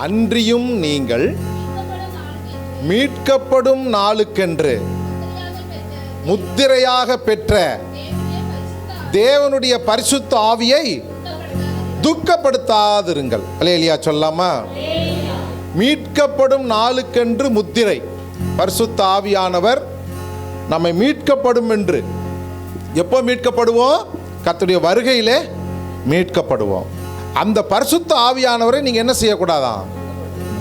அன்றியும் நீங்கள் மீட்கப்படும் நாளுக்கென்று முத்திரையாக பெற்ற தேவனுடைய பரிசுத்த ஆவியை துக்கப்படுத்தாதிருங்கள். அல்லேலூயா சொல்லாமா? மீட்கப்படும் நாளுக்கென்று முத்திரை. பரிசுத்த ஆவியானவர் நம்மை மீட்கப்படும் என்று. எப்போ மீட்கப்படுவோம்? கர்த்தருடைய வருகையிலே மீட்கப்படுவோம். அந்த பரிசுத்த ஆவியானவரை நீங்கள் என்ன செய்யக்கூடாதான்?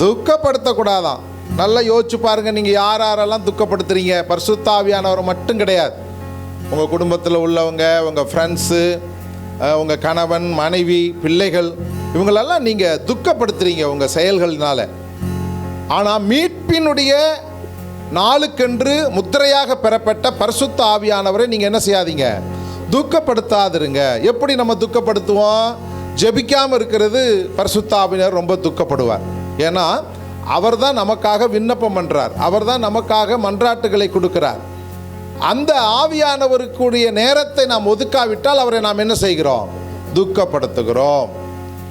துக்கப்படுத்தக்கூடாதான். நல்லா யோசிச்சு பாருங்க, நீங்கள் யாரெல்லாம் துக்கப்படுத்துறீங்க? பரிசுத்த ஆவியானவர் மட்டும் கிடையாது. உங்கள் குடும்பத்தில் உள்ளவங்க, உங்கள் ஃப்ரெண்ட்ஸு, உங்கள் கணவன், மனைவி, பிள்ளைகள், இவங்களெல்லாம் நீங்கள் துக்கப்படுத்துறீங்க உங்கள் செயல்களினால. ஆனால் மீட்பினுடைய நாளுக்கென்று முத்திரையாக பெறப்பட்ட பரிசுத்த ஆவியானவரை நீங்கள் என்ன செய்யாதீங்க? துக்கப்படுத்தாதிருங்க. எப்படி நம்ம துக்கப்படுத்துவோம்? ஜெபிக்காமல் இருக்கிறது பரிசுத்த ஆவியானவர் ரொம்ப துக்கப்படுவார். ஏன்னா அவர் தான் நமக்காக விண்ணப்பம் பண்ணுறார், அவர் தான் நமக்காக மன்றாட்டுகளை கொடுக்கிறார். அந்த ஆவியானவருக்குரிய நேரத்தை நாம் ஒதுக்காவிட்டால் அவரை நாம் என்ன செய்கிறோம்? துக்கப்படுத்துகிறோம்.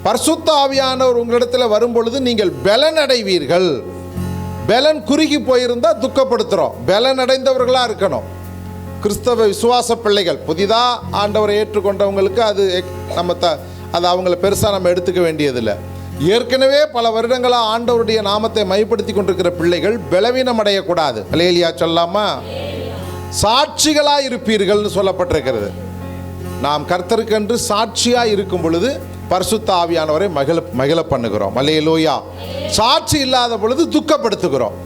பரிசுத்த ஆவியானவர் உங்களிடத்தில் வரும்பொழுது நீங்கள் பலன் அடைவீர்கள். பலன் குறுகி போயிருந்தால் துக்கப்படுத்துகிறோம். பலன் அடைந்தவர்களாக இருக்கணும். கிறிஸ்தவ விசுவாச பிள்ளைகள், புதிதாக ஆண்டவரை ஏற்றுக்கொண்டவங்களுக்கு அது அது அவங்கள பெருசாக நம்ம எடுத்துக்க வேண்டியதில்லை. ஏற்கனவே பல வருடங்களாக ஆண்டவருடைய நாமத்தை மையப்படுத்தி கொண்டிருக்கிற பிள்ளைகள் பலவீனம் அடையக்கூடாது. அல்லேலூயா சொல்லாமா? சாட்சிகளாக இருப்பீர்கள்னு சொல்லப்பட்டிருக்கிறது. நாம் கர்த்தருக்கென்று சாட்சியாக இருக்கும் பொழுது பரிசுத்த ஆவியானவரை மகிழ பண்ணுகிறோம். அல்லேலூயா. சாட்சி இல்லாத பொழுது துக்கப்படுத்துகிறோம்.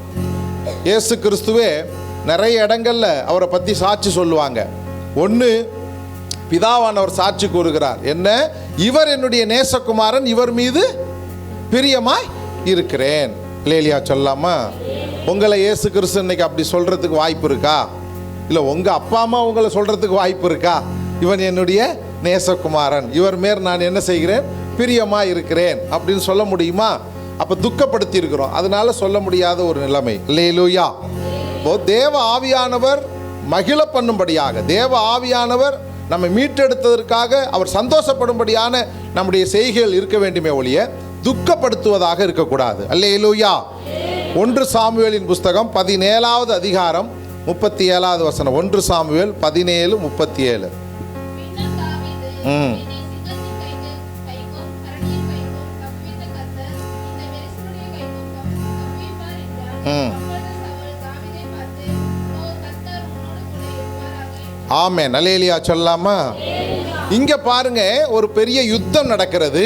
இயேசு கிறிஸ்துவே நிறைய இடங்களில் அவரை பற்றி சாட்சி சொல்லுவாங்க. ஒன்று, பிதாவானவர் சாட்சி கூறுகிறார். என்ன? இவர் என்னுடைய நேசகுமாரன், இவர் மீது பிரியமாய் இருக்கிறேன். அல்லேலூயா சொல்லாமா? உங்களை இயேசு கிறிஸ்து இன்னைக்கு அப்படி சொல்கிறதுக்கு வாய்ப்பு இருக்கா? இல்லை உங்கள் அப்பா அம்மா உங்களை சொல்கிறதுக்கு வாய்ப்பு இருக்கா? இவன் என்னுடைய நேசகுமாரன், இவர் மேல் நான் என்ன செய்கிறேன்? பிரியமாக இருக்கிறேன் அப்படின்னு சொல்ல முடியுமா? அப்போ துக்கப்படுத்தி இருக்கிறோம். அதனால சொல்ல முடியாத ஒரு நிலைமை. அல்லேலூயா. தேவ ஆவியானவர் மகிழ பண்ணும்படியாக, தேவ ஆவியானவர் நம்மை மீட்டெடுத்ததற்காக அவர் சந்தோஷப்படும்படியான நம்முடைய செய்கைகள் இருக்க வேண்டுமே ஒழிய துக்கப்படுத்துவதாக இருக்கக்கூடாது. அல்லேலூயா. 1 சாமுவேலின் புஸ்தகம் 17வது அதிகாரம் 37வது வசனம். 1 சாமுவேல் 17:37. ஆமென். அல்லேலூயா சொல்லாமா? இங்க பாருங்க, ஒரு பெரிய யுத்தம் நடக்கிறது.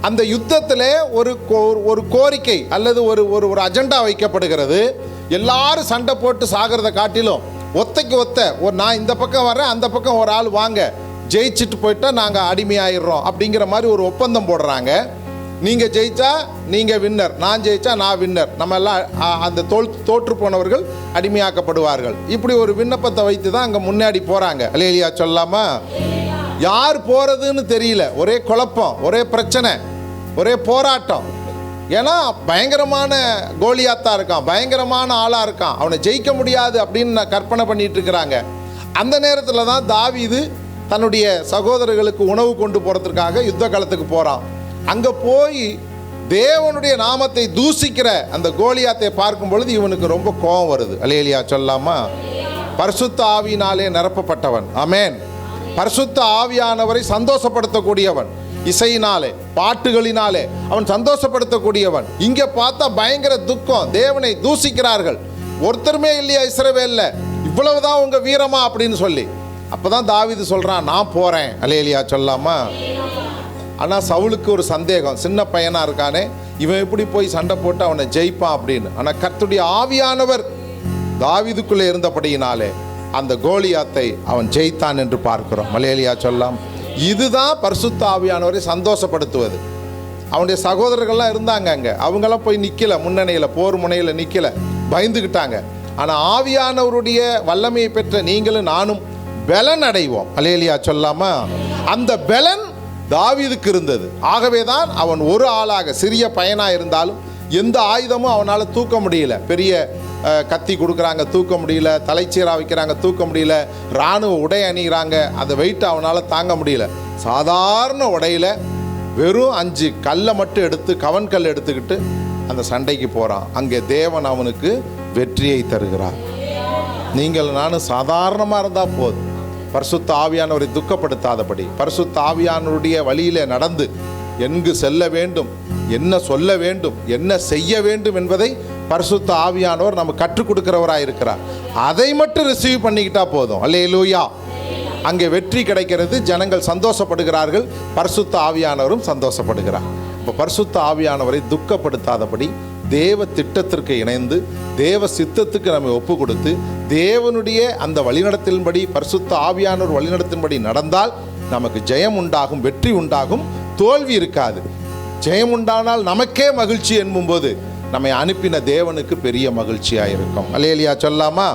அந்த யுத்தத்தில் ஒரு கோரிக்கை அல்லது ஒரு அஜெண்டா வைக்கப்படுகிறது. எல்லாரும் சண்டை போட்டு சாகிறத காட்டிலும் ஒத்தைக்கு ஒத்த நான் இந்த பக்கம் வர்றேன், அந்த பக்கம் ஒரு ஆள் வாங்க, ஜெயிச்சுட்டு போயிட்டா நாங்கள் அடிமையாயிடுறோம் அப்படிங்கிற மாதிரி ஒரு ஒப்பந்தம் போடுறாங்க. நீங்கள் ஜெயிச்சா நீங்கள் வின்னர், நான் ஜெயிச்சா நான் வின்னர், நம்ம எல்லாம் அந்த தோற்று போனவர்கள் அடிமையாக்கப்படுவார்கள். இப்படி ஒரு விண்ணப்பத்தை வைத்து தான் அங்கே முன்னாடி போகிறாங்க. அல்லேலூயா சொல்லாமா? யார் போகிறதுன்னு தெரியல. ஒரே குழப்பம், ஒரே பிரச்சனை, ஒரே போராட்டம். ஏன்னா பயங்கரமான கோலியாத்தாக இருக்கான், பயங்கரமான ஆளாக இருக்கான், அவனை ஜெயிக்க முடியாது அப்படின்னு கற்பனை பண்ணிட்டு இருக்கிறாங்க. அந்த நேரத்தில் தான் தாவீது தன்னுடைய சகோதரர்களுக்கு உணவு கொண்டு போகிறதுக்காக யுத்த காலத்துக்கு போகிறான். அங்கே போய் தேவனுடைய நாமத்தை தூசிக்கிற அந்த கோலியாத்தை பார்க்கும் பொழுது இவனுக்கு ரொம்ப கோபம் வருது. அல்லேலூயா சொல்லாமா? பரிசுத்த ஆவியினாலே நிரப்பப்பட்டவன். ஆமென். பரிசுத்த ஆவியானவரை சந்தோஷப்படுத்தக்கூடியவன். இசையினாலே, பாட்டுகளினாலே அவன் சந்தோஷப்படுத்தக்கூடியவன். இங்கே பார்த்தா பயங்கர துக்கம். தேவனை தூசிக்கிறார்கள். ஒருத்தருமே இல்லையா இஸ்ரவேல்ல? இவ்வளவுதான் உங்க வீரமா அப்படின்னு சொல்லி. அப்பதான் தாவீது சொல்றான், நான் போறேன். அல்லேலூயா சொல்லாமா? ஆனால் சவுலுக்கு ஒரு சந்தேகம், சின்ன பையனா இருக்கானே, இவன் எப்படி போய் சண்டை போட்டு அவனை ஜெயிப்பான் அப்படின்னு. ஆனால் கர்த்தருடைய ஆவியானவர் தாவீதுக்குள்ளே இருந்தபடியினாலே அந்த கோலியாத்தை அவன் ஜெயித்தான் என்று பார்க்கிறோம். அல்லேலூயா சொல்லாம். இதுதான் பரிசுத்த ஆவியானவரை சந்தோஷப்படுத்துவது. அவனுடைய சகோதரர்கள்லாம் இருந்தாங்க அங்கே, அவங்களாம் போய் நிற்கல, முன்னணியில் போர் முனையில் நிற்கல, பயந்துக்கிட்டாங்க. ஆனால் ஆவியானவருடைய வல்லமையை பெற்ற நீங்களும் நானும் பலன் அடைவோம். அல்லேலூயா சொல்லாமா? அந்த பலன் தாவீதுக்கு இருந்தது. ஆகவே தான் அவன் ஒரு ஆளாக, சிறிய பையனாக இருந்தாலும் எந்த ஆயுதமும் அவனால் தூக்க முடியல. பெரிய கத்தி கொடுக்குறாங்க, தூக்க முடியல. தலைச்சீரா வைக்கிறாங்க, தூக்க முடியல. இராணுவ உடை அணிகிறாங்க, அதை வெயிட்டு அவனால் தாங்க முடியல. சாதாரண உடையில் வெறும் 5 கல்லை மட்டும் எடுத்து, கவன் கல் எடுத்துக்கிட்டு அந்த சண்டைக்கு போகிறான். அங்கே தேவன் அவனுக்கு வெற்றியை தருகிறார். நீங்கள் நானும் சாதாரணமாக இருந்தால் போதும், பரிசுத்த ஆவியானவரை துக்கப்படுத்தாதபடி, பரிசுத்த ஆவியானவருடைய வழியிலே நடந்து எங்கு செல்ல வேண்டும், என்ன சொல்ல வேண்டும், என்ன செய்ய வேண்டும் என்பதை பரிசுத்த ஆவியானவர் நம்ம கற்றுக் கொடுக்கிறவராக இருக்கிறார். அதை மட்டும் ரிசீவ் பண்ணிக்கிட்டா போதும். அல்லேலூயா. அங்கே வெற்றி கிடைக்கிறது, ஜனங்கள் சந்தோஷப்படுகிறார்கள், பரிசுத்த ஆவியானவரும் சந்தோஷப்படுகிறார். இப்போ பரிசுத்த ஆவியானவரை துக்கப்படுத்தாதபடி தேவ திட்டத்திற்கு இணைந்து தேவ சித்தத்துக்கு நம்ம ஒப்பு கொடுத்து தேவனுடைய அந்த வழிநடத்தின்படி, பரிசுத்த ஆவியானவர் வழிநடத்தின்படி நடந்தால் நமக்கு ஜெயம் உண்டாகும், வெற்றி உண்டாகும், தோல்வி இருக்காது. ஜெயம் உண்டானால் நமக்கே மகிழ்ச்சி என்பும்போது நம்மை அனுப்பின தேவனுக்கு பெரிய மகிழ்ச்சியாக இருக்கும். அல்லேலூயா சொல்லாமா?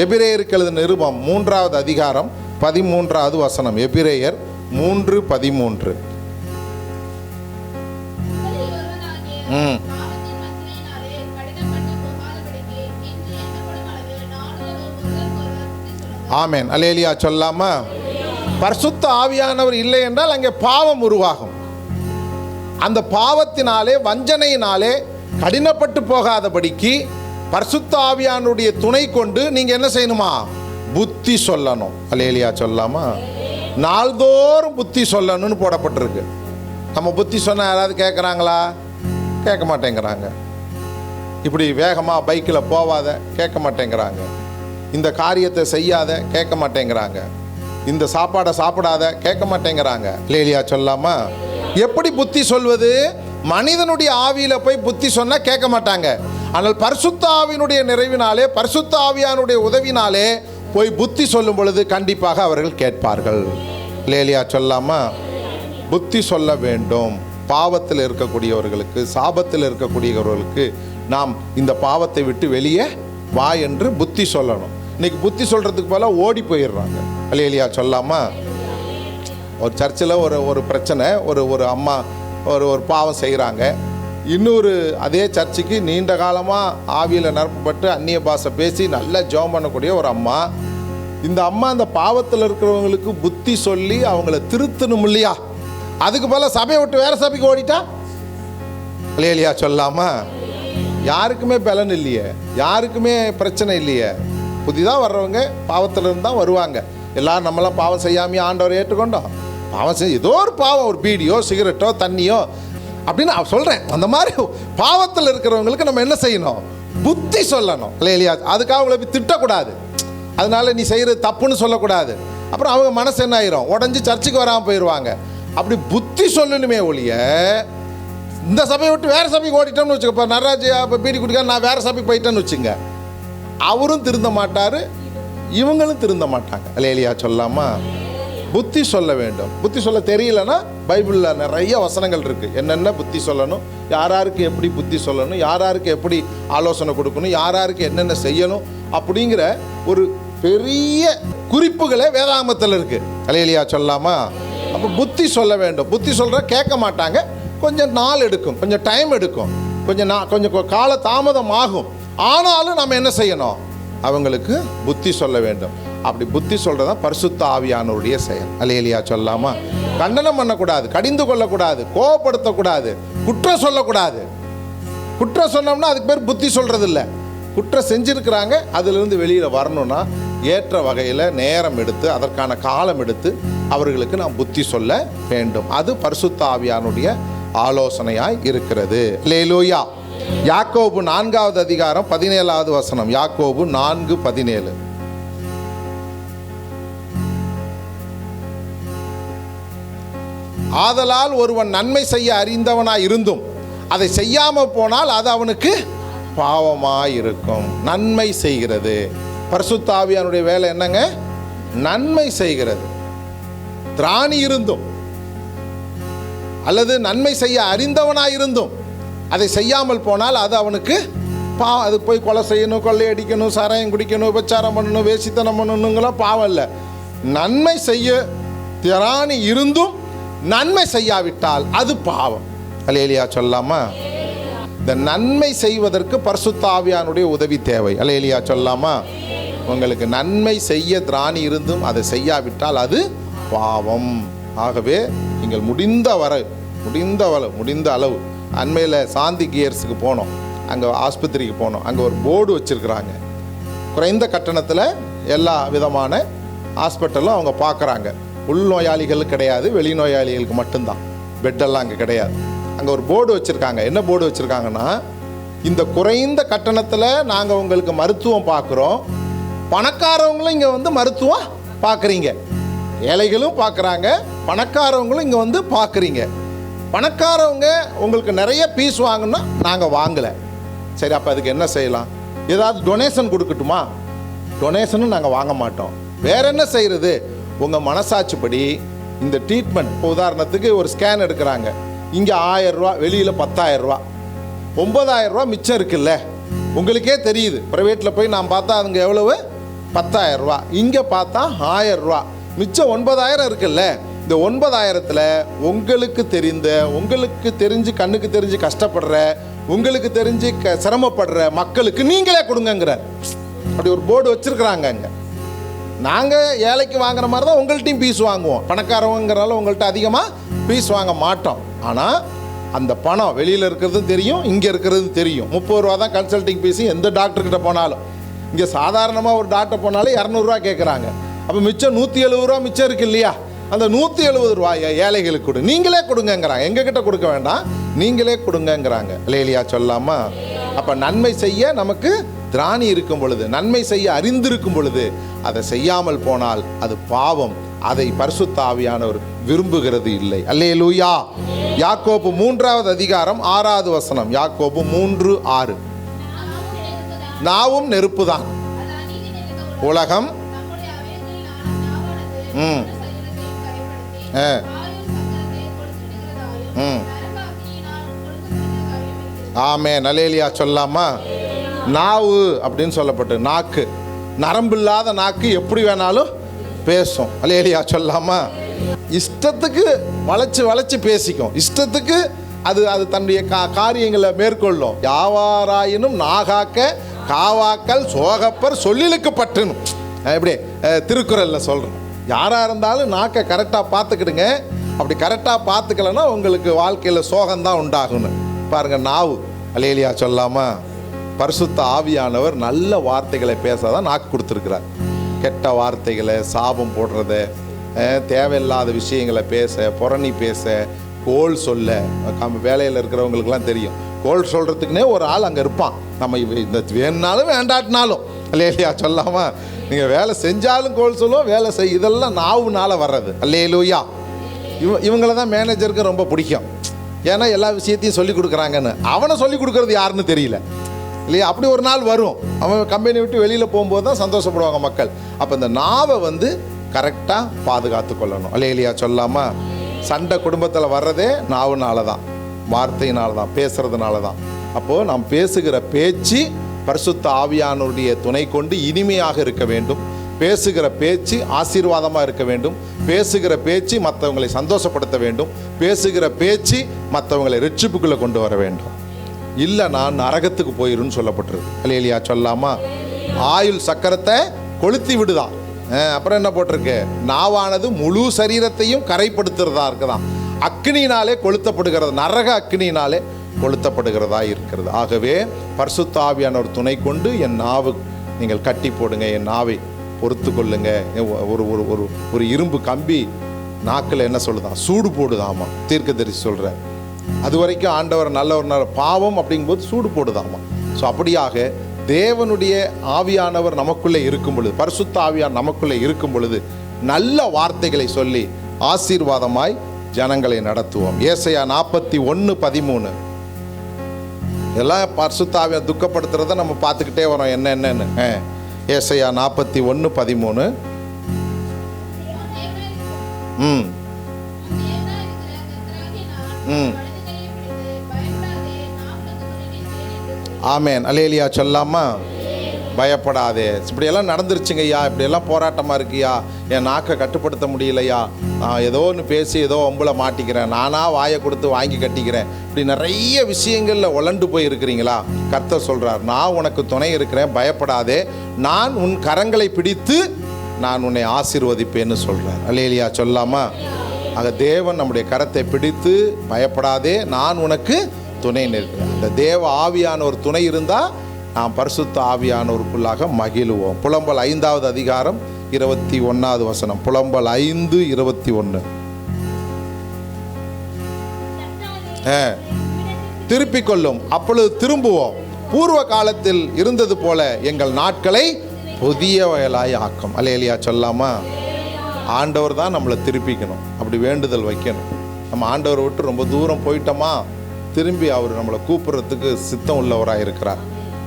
எபிரேயருக்கு எழுதின நிருபம் 3வது அதிகாரம் 13வது வசனம். எபிரேயர் 3:13. ஆமென். அல்லேலூயா சொல்லாமா? பரிசுத்த ஆவியானவர் இல்லை என்றால் அங்கே பாவம் உருவாகும். அந்த பாவத்தினாலே, வஞ்சனையினாலே கடினப்பட்டு போகாதபடிக்கு பரிசுத்த ஆவியானுடைய துணை கொண்டு நீங்கள் என்ன செய்யணுமா? புத்தி சொல்லணும். அல்லேலூயா சொல்லாமா? நாள்தோறும் புத்தி சொல்லணும்னு போடப்பட்டிருக்கு. நம்ம புத்தி சொன்ன யாராவது கேட்குறாங்களா? கேட்க மாட்டேங்கிறாங்க. இப்படி வேகமாக பைக்கில் போவாத, கேட்க மாட்டேங்கிறாங்க. இந்த காரியத்தை செய்யாத, கேட்க மாட்டேங்கிறாங்க. இந்த சாப்பாடை சாப்பிடாத, கேட்க மாட்டேங்கிறாங்க. அல்லேலூயா சொல்லாமா? எப்படி புத்தி சொல்வது? மனிதனுடைய ஆவியில் போய் புத்தி சொன்னால் கேட்க மாட்டாங்க. ஆனால் பரிசுத்த ஆவியினுடைய நிறைவினாலே, பரிசுத்த ஆவியானுடைய உதவினாலே போய் புத்தி சொல்லும் பொழுது கண்டிப்பாக அவர்கள் கேட்பார்கள். அல்லேலூயா சொல்லாமா? புத்தி சொல்ல வேண்டும். பாவத்தில் இருக்கக்கூடியவர்களுக்கு, சாபத்தில் இருக்கக்கூடியவர்களுக்கு நாம் இந்த பாவத்தை விட்டு வெளியே வா என்று புத்தி சொல்லணும். இன்னைக்கு புத்தி சொல்கிறதுக்கு போல ஓடி போயிடுறாங்க. அல்லேலூயா சொல்லாமா? ஒரு சர்ச்சில் ஒரு பிரச்சனை, ஒரு அம்மா ஒரு பாவம் செய்கிறாங்க. இன்னொரு அதே சர்ச்சுக்கு நீண்ட காலமாக ஆவியில் நிரப்பப்பட்டு அந்நிய பாஷை பேசி நல்லா ஜெபம் பண்ணக்கூடிய ஒரு அம்மா. இந்த அம்மா அந்த பாவத்தில் இருக்கிறவங்களுக்கு புத்தி சொல்லி அவங்கள திருத்தணும் இல்லையா? அதுக்கு போல சபையை விட்டு வேறு சபைக்கு ஓடிட்டா? அல்லேலூயா சொல்லாமா? யாருக்குமே பலன் இல்லையே, யாருக்குமே பிரச்சனை இல்லையே. புதிதாக வர்றவங்க பாவத்தில் இருந்தால் வருவாங்க. எல்லோரும் நம்மளாம் பாவம் செய்யாமையே ஆண்டவரை ஏற்றுக்கொண்டோம். பாவம் செஞ்சு ஏதோ ஒரு பாவம், ஒரு பீடியோ சிகரெட்டோ தண்ணியோ அப்படின்னு நான் சொல்கிறேன். அந்த மாதிரி பாவத்தில் இருக்கிறவங்களுக்கு நம்ம என்ன செய்யணும்? புத்தி சொல்லணும். இல்லையா? அதுக்காக அவங்கள போய் திட்டக்கூடாது. அதனால நீ செய்கிறது தப்புன்னு சொல்லக்கூடாது. அப்புறம் அவங்க மனசு என்ன ஆயிரும்? உடஞ்சி சர்ச்சுக்கு வராமல் போயிடுவாங்க. அப்படி புத்தி சொல்லணுமே ஒழிய, இந்த சபையை விட்டு வேறு சபைக்கு ஓடிட்டோம்னு வச்சுக்க. இப்போ நடராஜ் இப்போ பீடி குடிக்க நான் வேறு சபைக்கு போயிட்டேன்னு வச்சுங்க, அவரும் திருந்த மாட்டார், இவங்களும் திருந்த மாட்டாங்க. அல்லேலூயா சொல்லாமா? புத்தி சொல்ல வேண்டும். புத்தி சொல்ல தெரியலன்னா பைபிளில் நிறைய வசனங்கள் இருக்குது. என்னென்ன புத்தி சொல்லணும், யாராருக்கு எப்படி புத்தி சொல்லணும், யாராருக்கு எப்படி ஆலோசனை கொடுக்கணும், யாராருக்கு என்னென்ன செய்யணும் அப்படிங்கிற ஒரு பெரிய குறிப்புகளே வேதாகமத்தில் இருக்குது. அல்லேலூயா சொல்லாமா? அப்போ புத்தி சொல்ல வேண்டும். புத்தி சொல்கிற கேட்க மாட்டாங்க. கொஞ்சம் நாள் எடுக்கும், கொஞ்சம் டைம் எடுக்கும், கொஞ்சம் கால தாமதம் ஆகும். ஆனாலும் நம்ம என்ன செய்யணும்? அவங்களுக்கு புத்தி சொல்ல வேண்டும். அப்படி புத்தி சொல்கிறது தான் பரிசுத்த ஆவியானவருடைய செயல். அல்லேலூயா சொல்லாமா? கண்டனம் பண்ணக்கூடாது, கடிந்து கொள்ளக்கூடாது, கோபப்படுத்தக்கூடாது, குற்றம் சொல்லக்கூடாது. குற்றம் சொன்னோம்னா அதுக்கு பேர் புத்தி சொல்கிறது இல்லை. குற்றம் செஞ்சுருக்கிறாங்க, அதிலிருந்து வெளியில் வரணும்னா ஏற்ற வகையில் நேரம் எடுத்து, அதற்கான காலம் எடுத்து அவர்களுக்கு நாம் புத்தி சொல்ல வேண்டும். அது பரிசுத்த ஆவியானுடைய ஆலோசனையாய் இருக்கிறது. அல்லேலூயா. யாக்கோபு 4வது அதிகாரம் 17வது வசனம். யாக்கோபு 4:17. ஆதலால் ஒருவன் நன்மை செய்ய அறிந்தவனாய் இருந்தும் அதை செய்யாமல் போனால் அது அவனுக்கு பாவமாய் இருக்கும். நன்மை செய்கிறது. பரிசுத்த ஆவியானுடைய வேலை என்னங்க? நன்மை செய்கிறது. திராணி இருந்தும் அல்லது நன்மை செய்ய அறிந்தவனாய் இருந்தும் அதை செய்யாமல் போனால் அது அவனுக்கு அது போய் கொலை செய்யணும், கொள்ளையடிக்கணும், சாராயம் குடிக்கணும், உபச்சாரம் பண்ணணும், வேசித்தனம் பண்ணணுங்களாம் பாவம் இல்லை. நன்மை செய்ய திராணி இருந்தும் நன்மை செய்யாவிட்டால் அது பாவம். அல்லேலூயா சொல்லாமா? இந்த நன்மை செய்வதற்கு பரிசுத்த ஆவியானுடைய உதவி தேவை. அல்லேலூயா சொல்லாமா? உங்களுக்கு நன்மை செய்ய திராணி இருந்தும் அதை செய்யாவிட்டால் அது பாவம். ஆகவே நீங்கள் முடிந்த அளவு அண்மையில் சாந்தி கியர்ஸுக்கு போனோம், அங்கே ஆஸ்பத்திரிக்கு போனோம். அங்கே ஒரு போர்டு வச்சுருக்குறாங்க, குறைந்த கட்டணத்தில் எல்லா விதமான ஹாஸ்பிட்டலும் அவங்க பார்க்குறாங்க. உள்நோயாளிகள் கிடையாது, வெளிநோயாளிகளுக்கு மட்டும்தான், பெட்டெல்லாம் அங்கே கிடையாது. அங்கே ஒரு போர்டு வச்சுருக்காங்க. என்ன போர்டு வச்சுருக்காங்கன்னா, இந்த குறைந்த கட்டணத்தில் நாங்கள் உங்களுக்கு மருத்துவம் பார்க்குறோம், பணக்காரவங்களும் இங்கே வந்து மருத்துவம் பார்க்குறீங்க, ஏழைகளும் பார்க்குறாங்க, பணக்காரவங்களும் இங்கே வந்து பார்க்குறீங்க. பணக்காரவங்க உங்களுக்கு நிறைய பீஸ் வாங்கினா நாங்கள் வாங்கலை. சரி, அப்போ அதுக்கு என்ன செய்யலாம்? ஏதாவது டொனேஷன் கொடுக்கட்டுமா? டொனேஷனும் நாங்கள் வாங்க மாட்டோம். வேற என்ன செய்கிறது? உங்கள் மனசாட்சிப்படி இந்த ட்ரீட்மெண்ட், இப்போ உதாரணத்துக்கு ஒரு ஸ்கேன் எடுக்கிறாங்க, இங்கே 1000 ரூபா, வெளியில் 10,000 ரூபா, 9,000 ரூபா மிச்சம் இருக்குல்ல. உங்களுக்கே தெரியுது, ப்ரைவேட்டில் போய் நான் பார்த்தா அதுங்க எவ்வளவு? 10,000 ரூபா. இங்கே பார்த்தா 1000 ரூபா, மிச்சம் 9,000 இருக்குல்ல. இந்த 9,000த்தில் உங்களுக்கு தெரிஞ்சு கண்ணுக்கு தெரிஞ்சு கஷ்டப்படுற, உங்களுக்கு தெரிஞ்சு சிரமப்படுற மக்களுக்கு நீங்களே கொடுங்கங்கிறார். அப்படி ஒரு போர்டு வச்சுருக்குறாங்க அங்கே. நாங்கள் ஏழைக்கு வாங்குற மாதிரி தான் உங்கள்கிட்டையும் பீஸ் வாங்குவோம், பணக்காரவங்கிறனால உங்கள்கிட்ட அதிகமாக பீஸ் வாங்க மாட்டோம். ஆனால் அந்த பணம் வெளியில் இருக்கிறதும் தெரியும், இங்கே இருக்கிறதும் தெரியும். 30 ரூபா தான் கன்சல்டிங் ஃபீஸு எந்த டாக்டர்கிட்ட போனாலும். இங்கே சாதாரணமாக ஒரு டாக்டர் போனாலும் 200 ரூபா கேட்குறாங்க. அப்போ மிச்சம் 170 ரூபா மிச்சம் இருக்கு இல்லையா? அந்த 170 ரூபாய் ஏழைகளுக்கு கொடு, நீங்களே கொடுங்கங்கிறாங்க. எங்ககிட்ட கொடுக்க வேண்டாம், நீங்களே கொடுங்கங்கிறாங்க. இல்லையா சொல்லாமா? அப்போ நன்மை செய்ய நமக்கு திராணி இருக்கும் பொழுது, நன்மை செய்ய அறிந்திருக்கும் பொழுது அதை செய்யாமல் போனால் அது பாவம். அதை பரிசுத்த ஆவியானவர் விரும்புகிறது இல்லை. அல்லேலூயா. யாக்கோபு 3வது அதிகாரம் 6வது வசனம். யாக்கோபு 3:6. நாவும் நெருப்புதான், உலகம் ஆமென். அல்லேலூயா சொல்லாமா? நாவு அப்படின்னு சொல்லப்பட்டு, நாக்கு, நரம்பில்லாத நாக்கு எப்படி வேணாலும் பேசும். அல்லேலூயா சொல்லாமா? இஷ்டத்துக்கு வளைச்சு பேசிக்கும், இஷ்டத்துக்கு அது தன்னுடைய காரியங்களை மேற்கொள்ளும். யாவாராயினும் நாகாக்க காவாக்கல் சோகப்பர் சொல்லிலுக்கு பட்டுணும். இப்படி திருக்குறளில் சொல்கிறேன். யாராக இருந்தாலும் நாக்கை கரெக்டாக பார்த்துக்கிடுங்க. அப்படி கரெக்டாக பார்த்துக்கலன்னா உங்களுக்கு வாழ்க்கையில் சோகம்தான் உண்டாகுன்னு பாருங்கள். நாவு. அல்லேலூயா சொல்லாமா? பரிசுத்த ஆவியானவர் நல்ல வார்த்தைகளை பேசாதான் நாக்கு கொடுத்துருக்கிறார். கெட்ட வார்த்தைகளை, சாபம் போடுறத, தேவையில்லாத விஷயங்களை பேச, புரணி பேச, கோல் சொல்ல, வேலையில் இருக்கிறவங்களுக்குலாம் தெரியும். கோல் சொல்கிறதுக்குன்னே ஒரு ஆள் அங்கே இருப்பான். நம்ம இந்த வேணுனாலும் வேண்டாட்டினாலும், அல்லேலூயா சொல்லாமா? நீங்கள் வேலை செஞ்சாலும் கோல் சொல்லுவோம், வேலை இதெல்லாம் நாவுனால வர்றது. அல்லேலூயா. இவங்கள தான் மேனேஜருக்கு ரொம்ப பிடிக்கும். ஏன்னா எல்லா விஷயத்தையும் சொல்லிக் கொடுக்குறாங்கன்னு. அவனை சொல்லிக் கொடுக்குறது யாருன்னு தெரியல இல்லையா? அப்படி ஒரு நாள் வரும். அவன் கம்பெனி விட்டு வெளியில் போகும்போது தான் சந்தோஷப்படுவாங்க மக்கள். அப்போ இந்த நாவை வந்து கரெக்டாக பாதுகாத்து கொள்ளணும். அல்லேலூயா சொல்லாமா? சண்டை குடும்பத்தில் வர்றதே நாவுனால தான், வார்த்தையினால தான், பேசுறதுனால தான். அப்போது நாம் பேசுகிற பேச்சு பரிசுத்த ஆவியானுடைய துணை கொண்டு இனிமையாக இருக்க வேண்டும். பேசுகிற பேச்சு ஆசீர்வாதமாக இருக்க வேண்டும். பேசுகிற பேச்சு மற்றவங்களை சந்தோஷப்படுத்த வேண்டும். பேசுகிற பேச்சு மற்றவங்களை ரட்சிப்புக்குள்ளே கொண்டு வர வேண்டும். இல்லை நான் நரகத்துக்கு போயிருன்னு சொல்லப்பட்டிருக்கு. அல்லேலூயா சொல்லாமா? ஆயுள் சக்கரத்தை கொளுத்தி விடுதான். அப்புறம் என்ன போட்டிருக்கு? நாவானது முழு சரீரத்தையும் கரைப்படுத்துறதா இருக்குதான். அக்னியினாலே கொளுத்தப்படுகிறது, நரக அக்னியினாலே கொளுத்தப்படுகிறதா இருக்கிறது. ஆகவே பரிசுத்த ஆவியானவர் துணை கொண்டு என் நாவு நீங்கள் கட்டி போடுங்க, என் நாவை பொறுத்து கொள்ளுங்க. ஒரு ஒரு ஒரு இரும்பு கம்பி நாக்கில் என்ன சொல்லுதான்? சூடு போடுதாமா. தீர்க்கதரிசி சொல்கிறார். அது வரைக்கும் ஆண்டவர் நல்லவர், பாவம் அப்படிங்கும்போது சூடு போடுதாமா. ஸோ அப்படியாக தேவனுடைய ஆவியானவர் நமக்குள்ளே இருக்கும் பொழுது, பரிசுத்த ஆவியார் நமக்குள்ளே இருக்கும் பொழுது நல்ல வார்த்தைகளை சொல்லி ஆசீர்வாதமாய் ஜனங்களை நடத்துவோம். ஏசாயா 41:13. எல்லாம் பரிசுத்த ஆவியார் துக்கப்படுத்துறத நம்ம பார்த்துக்கிட்டே வரோம் என்னன்னு. ஏசாயா 41:13. ஆமென். அல்லேலூயா சொல்லாமா? பயப்படாதே. இப்படியெல்லாம் நடந்துருச்சுங்க ஐயா, இப்படியெல்லாம் போராட்டமாக இருக்குயா, என் நாக்கை கட்டுப்படுத்த முடியலையா, நான் ஏதோ ஒன்று பேசி ஏதோ ஒம்பளை மாட்டிக்கிறேன், நானாக வாயை கொடுத்து வாங்கி கட்டிக்கிறேன், இப்படி நிறைய விஷயங்களில் உழண்டு போய் இருக்கிறீங்களா? கர்த்தர் சொல்கிறார், நான் உனக்கு துணை இருக்கிறேன், பயப்படாதே, நான் உன் கரங்களை பிடித்து நான் உன்னை ஆசீர்வதிப்பேன்னு சொல்கிறார். அல்லேலூயா சொல்லாமா? ஆக தேவன் நம்முடைய கரத்தை பிடித்து பயப்படாதே, நான் உனக்கு துணை நிற்கிறார். அந்த தேவ ஆவியானவர் துணை இருந்தால் நாம் பரிசுத்த ஆவியானவருக்குள்ளாக மகிழுவோம். புலம்பல் 5வது அதிகாரம் 21வது வசனம். புலம்பல் 5:21. திருப்பிக் கொள்ளும், அப்பொழுது திரும்புவோம். பூர்வ காலத்தில் இருந்தது போல எங்கள் நாட்களை புதிய வயலாய் ஆக்கும். அல்லேலூயா சொல்லாமா? ஆண்டவர் தான் நம்மளை திருப்பிக்கணும். அப்படி வேண்டுதல் வைக்கணும். நம்ம ஆண்டவரை விட்டு ரொம்ப தூரம் போயிட்டோமா, திரும்பி அவர் நம்மளை கூப்பிட்றதுக்கு சித்தம் உள்ளவராக இருக்கிறார்.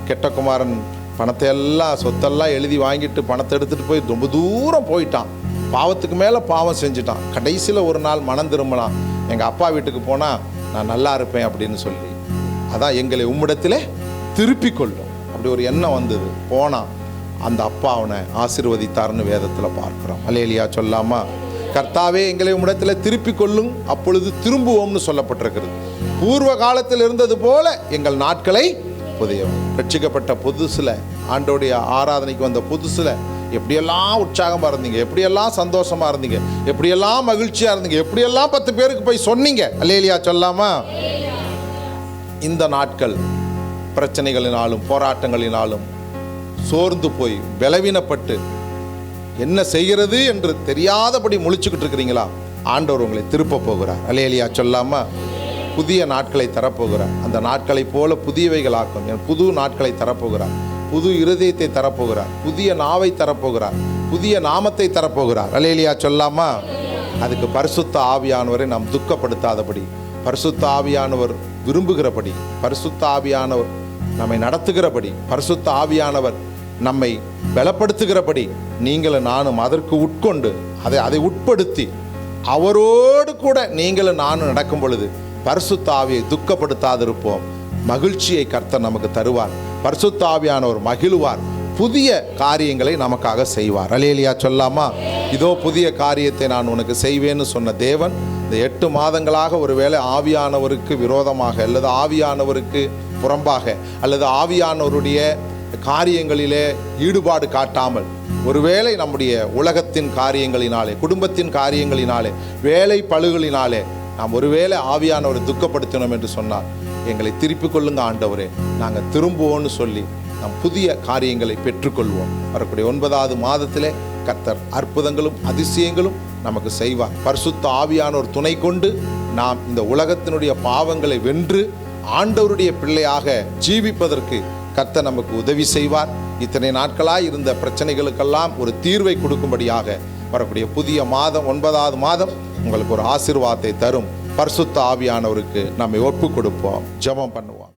கெட்ட குமாரன் பணத்தை எல்லாம் சொத்தெல்லாம் எழுதி வாங்கிட்டு பணத்தை எடுத்துகிட்டு போய் ரொம்ப தூரம் போயிட்டான். பாவத்துக்கு மேலே பாவம் செஞ்சுட்டான். கடைசியில் ஒரு நாள் மனம் திரும்பலாம், எங்கள் அப்பா வீட்டுக்கு போனால் நான் நல்லா இருப்பேன் அப்படின்னு சொல்லி. அதான் எங்களை உம்மிடத்திலே திருப்பிக் கொள்ளும். அப்படி ஒரு எண்ணம் வந்தது. போனான், அந்த அப்பா அவனை ஆசீர்வதித்தார்னு வேதத்தில் பார்க்குறோம். அல்லேலூயா சொல்லாமா? கர்த்தாவே எங்களை உம்மிடத்தில் திருப்பிக் கொள்ளும், அப்பொழுது திரும்புவோம்னு சொல்லப்பட்டிருக்கிறது. பூர்வ காலத்தில் இருந்தது போல எங்கள் நாட்களை புதியவும். ரட்சிக்கப்பட்ட புதுசில், ஆண்டோடைய ஆராதனைக்கு வந்த புதுசில் எப்படியெல்லாம் உற்சாகமாக இருந்தீங்க, எப்படியெல்லாம் சந்தோஷமாக இருந்தீங்க, எப்படியெல்லாம் மகிழ்ச்சியாக இருந்தீங்க, எப்படியெல்லாம் 10 பேருக்கு போய் சொன்னீங்க. அல்லேலூயா சொல்லாமா? இந்த நாட்கள் பிரச்சனைகளினாலும் போராட்டங்களினாலும் சோர்ந்து போய் பலவீனப்பட்டு என்ன செய்கிறது என்று தெரியாதபடி முழிச்சுக்கிட்டு இருக்கிறீங்களா? ஆண்டவர் உங்களை திருப்ப போகிறார். அல்லேலூயா சொல்லாமா? புதிய நாட்களை தரப்போகிறார். அந்த நாட்களை போல புதியவைகளாக்கும். புது நாட்களை தரப்போகிறார். புது இருதயத்தை தரப்போகிறார். புதிய நாவை தரப்போகிறார். புதிய நாமத்தை தரப்போகிறார். அல்லேலூயா சொல்லாமா? அதுக்கு பரிசுத்த ஆவியானவரை நாம் துக்கப்படுத்தாதபடி, பரிசுத்த ஆவியானவர் விரும்புகிறபடி, பரிசுத்த ஆவியானவர் நம்மை நடத்துகிறபடி, பரிசுத்த ஆவியானவர் நம்மை பலப்படுத்துகிறபடி நீங்களும் நானும் அதற்கு உட்கொண்டு அதை உட்படுத்தி அவரோடு கூட நீங்களும் நானும் நடக்கும் பொழுது பரிசுத்த ஆவியை துக்கப்படுத்தாதிருப்போம். மகிழ்ச்சியை கர்த்தர் நமக்கு தருவார். பரிசுத்த ஆவியானவர் மகிழ்வார். புதிய காரியங்களை நமக்காக செய்வார். அல்லேலூயா சொல்லாமா? இதோ புதிய காரியத்தை நான் உனக்கு செய்வேன்னு சொன்ன தேவன் இந்த 8 மாதங்களாக ஒருவேளை ஆவியானவருக்கு விரோதமாக அல்லது ஆவியானவருக்கு புறம்பாக அல்லது ஆவியானவருடைய காரியங்களிலே ஈடுபாடு காட்டாமல், ஒருவேளை நம்முடைய உலகத்தின் காரியங்களினாலே, குடும்பத்தின் காரியங்களினாலே, வேலை பளுகளினாலே நாம் ஒருவேளை ஆவியானவரை துக்கப்படுத்தினோம் என்று சொன்னால், எங்களை திருப்பிக் கொள்ளுங்க ஆண்டவரே, நாங்கள் திரும்புவோன்னு சொல்லி நாம் புதிய காரியங்களை பெற்றுக்கொள்வோம். வரக்கூடிய 9வது மாதத்திலே கர்த்தர் அற்புதங்களும் அதிசயங்களும் நமக்கு செய்வார். பரிசுத்த ஆவியானவர் துணை கொண்டு நாம் இந்த உலகத்தினுடைய பாவங்களை வென்று ஆண்டவருடைய பிள்ளையாக ஜீவிப்பதற்கு கர்த்தர் நமக்கு உதவி செய்வார். இத்தனை நாட்களாய் இருந்த பிரச்சனைகளுக்கெல்லாம் ஒரு தீர்வை கொடுக்கும்படியாக வரக்கூடிய புதிய மாதம் 9வது மாதம் உங்களுக்கு ஒரு ஆசீர்வாதத்தை தரும். பரிசுத்த ஆவியானவருக்கு நம்மை ஒப்பு கொடுப்போம். ஜெபம் பண்ணுவோம்.